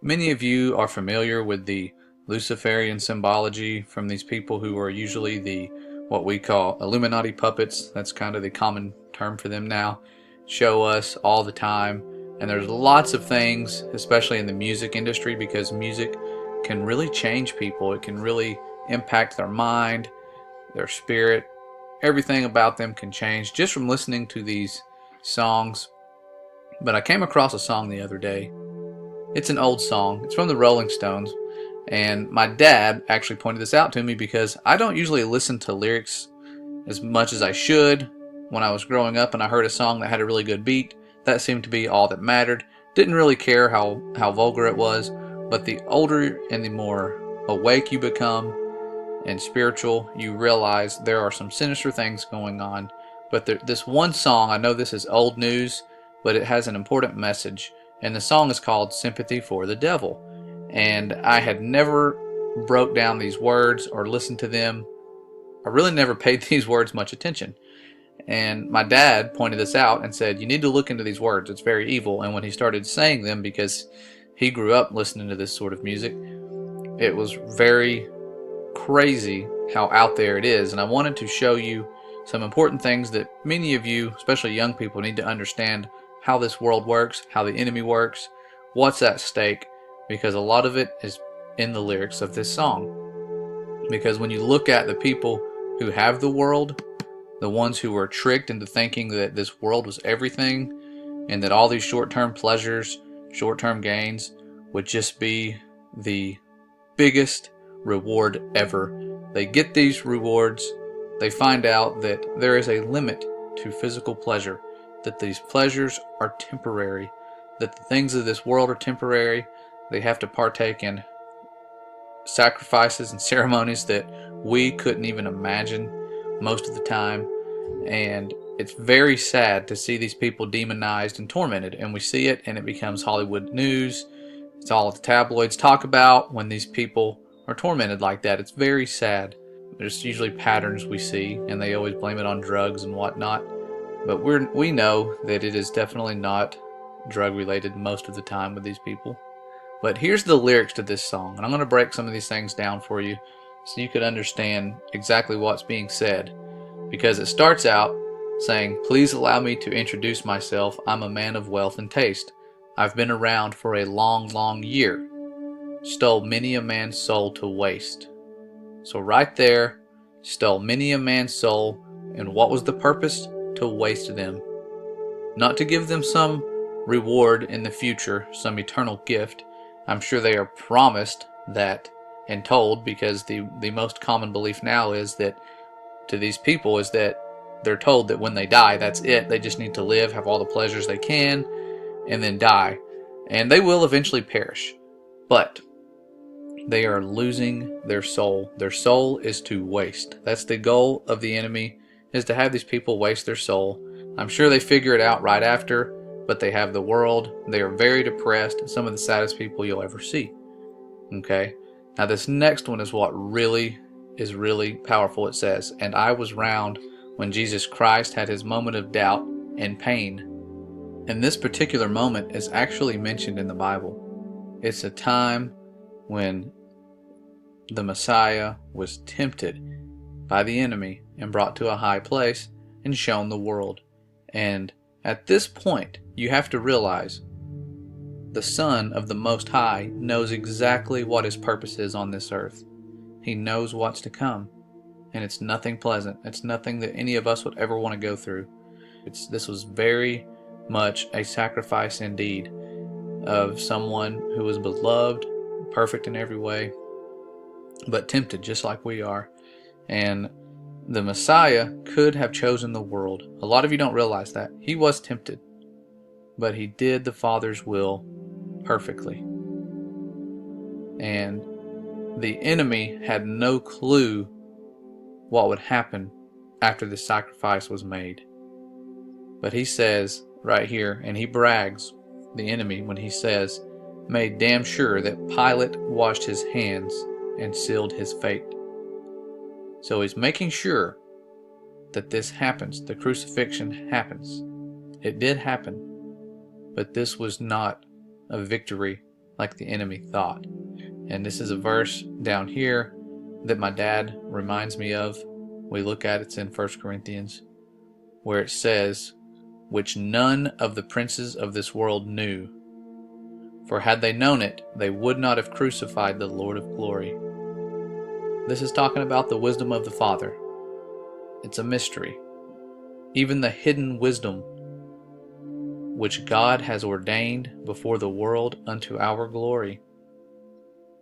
Many of you are familiar with the Luciferian symbology from these people who are usually the what we call illuminati puppets. That's kind of the common term for them now. Show us all the time. And there's lots of things, especially in the music industry, because music can really change people. It can really impact their mind, their spirit. Everything about them can change just from listening to these songs. But I came across a song the other day. It's an old song. It's from the Rolling Stones. And my dad actually pointed this out to me because I don't usually listen to lyrics as much as I should. When I was growing up and I heard a song that had a really good beat, that seemed to be all that mattered. Didn't really care how vulgar it was. But the older and the more awake you become and spiritual, you realize there are some sinister things going on. But this one song, I know this is old news, but it has an important message. And the song is called Sympathy for the Devil. And I had never broke down these words or listened to them. I really never paid these words much attention. And my dad pointed this out and said, you need to look into these words. It's very evil. And when he started saying them, because he grew up listening to this sort of music, it was very crazy how out there it is. And I wanted to show you some important things that many of you, especially young people, need to understand how this world works, how the enemy works, what's at stake, because a lot of it is in the lyrics of this song. Because when you look at the people who have the world, the ones who were tricked into thinking that this world was everything and that all these short-term pleasures, short-term gains would just be the biggest reward ever. They get these rewards, they find out that there is a limit to physical pleasure, that these pleasures are temporary, that the things of this world are temporary. They have to partake in sacrifices and ceremonies that we couldn't even imagine most of the time. And it's very sad to see these people demonized and tormented. And we see it and it becomes Hollywood news. It's all the tabloids talk about when these people are tormented like that. It's very sad. There's usually patterns we see, and they always blame it on drugs and whatnot. But we know that it is definitely not drug related most of the time with these people. But here's the lyrics to this song, and I'm going to break some of these things down for you so you could understand exactly what's being said. Because it starts out saying, please allow me to introduce myself. I'm a man of wealth and taste. I've been around for a long, long year. Stole many a man's soul to waste. So right there, stole many a man's soul, and what was the purpose? To waste them. Not to give them some reward in the future, some eternal gift. I'm sure they are promised that and told, because the most common belief now is that to these people is that they're told that when they die, that's it. They just need to live, have all the pleasures they can, and then die. And they will eventually perish. But they are losing their soul. Their soul is to waste. That's the goal of the enemy, is to have these people waste their soul. I'm sure they figure it out right after, but they have the world. They are very depressed, some of the saddest people you'll ever see. Okay? Now this next one is what is really powerful. It says, and I was round when Jesus Christ had his moment of doubt and pain. And this particular moment is actually mentioned in the Bible. It's a time when the Messiah was tempted by the enemy and brought to a high place and shown the world. And at this point, you have to realize the Son of the Most High knows exactly what his purpose is on this earth. He knows what's to come, and it's nothing pleasant. It's nothing that any of us would ever want to go through. This was very much a sacrifice indeed of someone who was beloved, perfect in every way, but tempted just like we are. And the Messiah could have chosen the world. A lot of you don't realize that. He was tempted, but he did the Father's will perfectly. And the enemy had no clue what would happen after the sacrifice was made. But he says right here, and he brags, the enemy, when he says, made damn sure that Pilate washed his hands and sealed his fate. So he's making sure that this happens. The crucifixion happens. It did happen. But this was not a victory like the enemy thought. And this is a verse down here that my dad reminds me of. We look at it's in 1 Corinthians, where it says, which none of the princes of this world knew. For had they known it, they would not have crucified the Lord of glory. This is talking about the wisdom of the Father. It's a mystery. Even the hidden wisdom which God has ordained before the world unto our glory,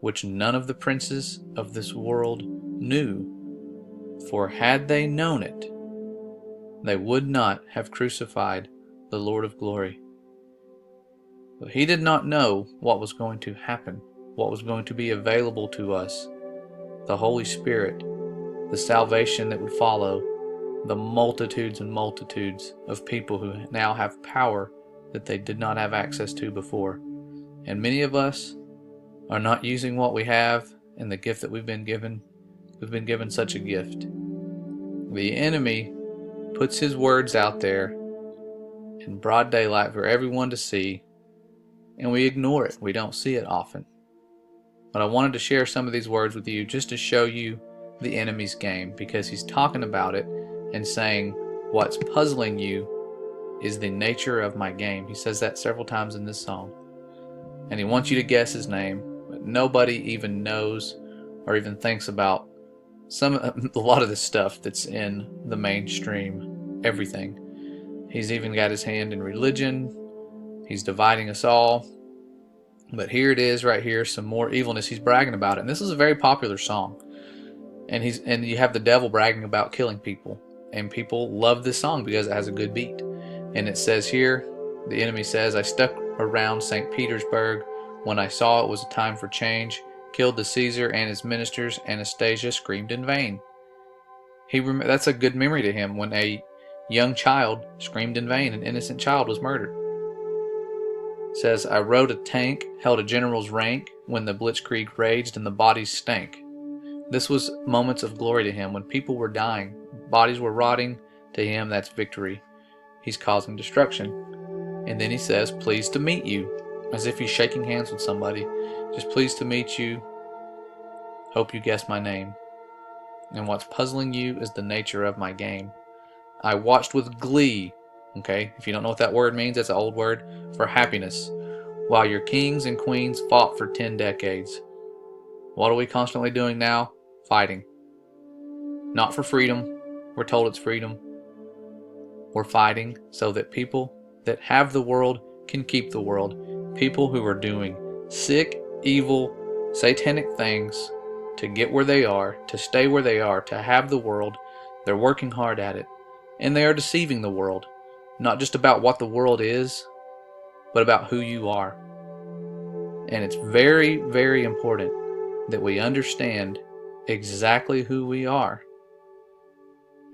which none of the princes of this world knew. For had they known it, they would not have crucified the Lord of glory. But he did not know what was going to happen, what was going to be available to us, the Holy Spirit, the salvation that would follow, the multitudes and multitudes of people who now have power that they did not have access to before. And many of us are not using what we have and the gift that we've been given. We've been given such a gift. The enemy puts his words out there in broad daylight for everyone to see, and we ignore it. We don't see it often. But I wanted to share some of these words with you just to show you the enemy's game, because he's talking about it and saying what's puzzling you is the nature of my game. He says that several times in this song. And he wants you to guess his name, but nobody even knows or even thinks about a lot of the stuff that's in the mainstream, everything. He's even got his hand in religion. He's dividing us all. But here it is right here, some more evilness. He's bragging about it. And this is a very popular song. And you have the devil bragging about killing people. And people love this song because it has a good beat. And it says here, the enemy says, I stuck around St. Petersburg when I saw it was a time for change, killed the Caesar and his ministers, Anastasia screamed in vain. That's a good memory to him, when a young child screamed in vain, an innocent child was murdered. It says, I rode a tank, held a general's rank, when the blitzkrieg raged and the bodies stank. This was moments of glory to him, when people were dying, bodies were rotting. To him, that's victory. He's causing destruction. And then he says, pleased to meet you, as if he's shaking hands with somebody. Just pleased to meet you. Hope you guess my name. And what's puzzling you is the nature of my game. I watched with glee. Okay, if you don't know what that word means, that's an old word for happiness. While your kings and queens fought for 10 decades. What are we constantly doing now? Fighting. Not for freedom. We're told it's freedom. We're fighting so that people that have the world can keep the world. People who are doing sick, evil, satanic things to get where they are, to stay where they are, to have the world. They're working hard at it. And they are deceiving the world. Not just about what the world is, but about who you are. And it's very, very important that we understand exactly who we are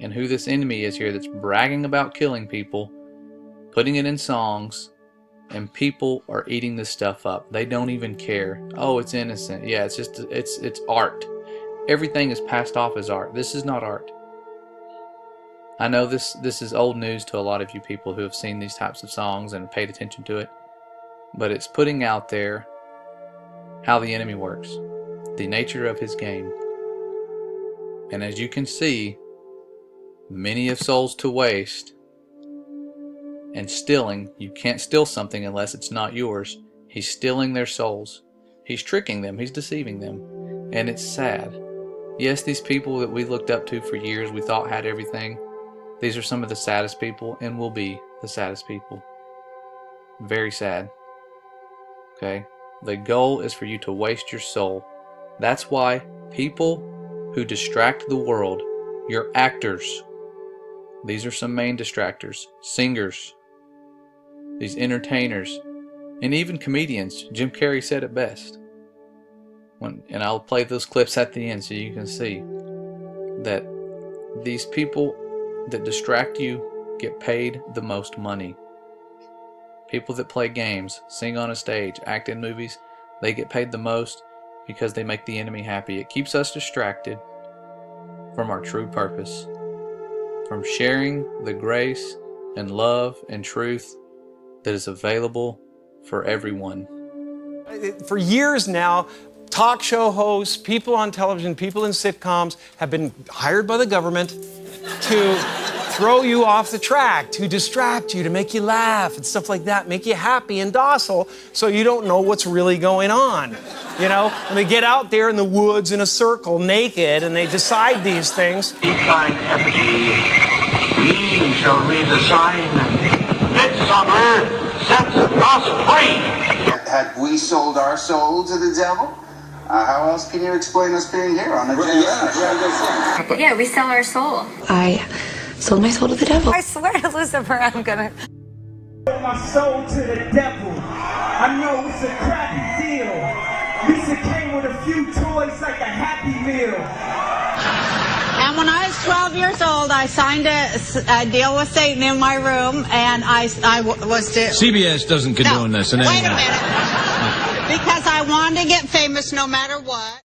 and who this enemy is here that's bragging about killing people, putting it in songs, and people are eating this stuff up. They don't even care. Oh, it's innocent. Yeah, it's art. Everything is passed off as art. This is not art. I know this is old news to a lot of you people who have seen these types of songs and paid attention to it, but it's putting out there how the enemy works, the nature of his game. And as you can see, many of souls to waste. And stealing, you can't steal something unless it's not yours. He's stealing their souls. He's tricking them. He's deceiving them. And it's sad. Yes, these people that we looked up to for years, we thought had everything. These are some of the saddest people and will be the saddest people. Very sad. Okay? The goal is for you to waste your soul. That's why people who distract the world, your actors, these are some main distractors, singers, these entertainers, and even comedians. Jim Carrey said it best. And I'll play those clips at the end so you can see that these people that distract you get paid the most money. People that play games, sing on a stage, act in movies, they get paid the most because they make the enemy happy. It keeps us distracted from our true purpose, from sharing the grace and love and truth that is available for everyone. For years now, talk show hosts, people on television, people in sitcoms have been hired by the government to throw you off the track, to distract you, to make you laugh and stuff like that, make you happy and docile so you don't know what's really going on. You know, and they get out there in the woods in a circle naked and they decide these things. Divine effigy, we shall read the sign. Midsummer sets us free. Had we sold our soul to the devil? How else can you explain us being here on the Yeah, we sell our soul. I sold my soul to the devil. I swear to Lucifer, I'm gonna sold my soul to the devil. I know it's a crappy deal. Lisa came with a few toys like a Happy Meal. And when I was 12 years old, I signed a deal with Satan in my room, and I was to... CBS doesn't condone this. Wait a minute. Because I wanted to get famous no matter what.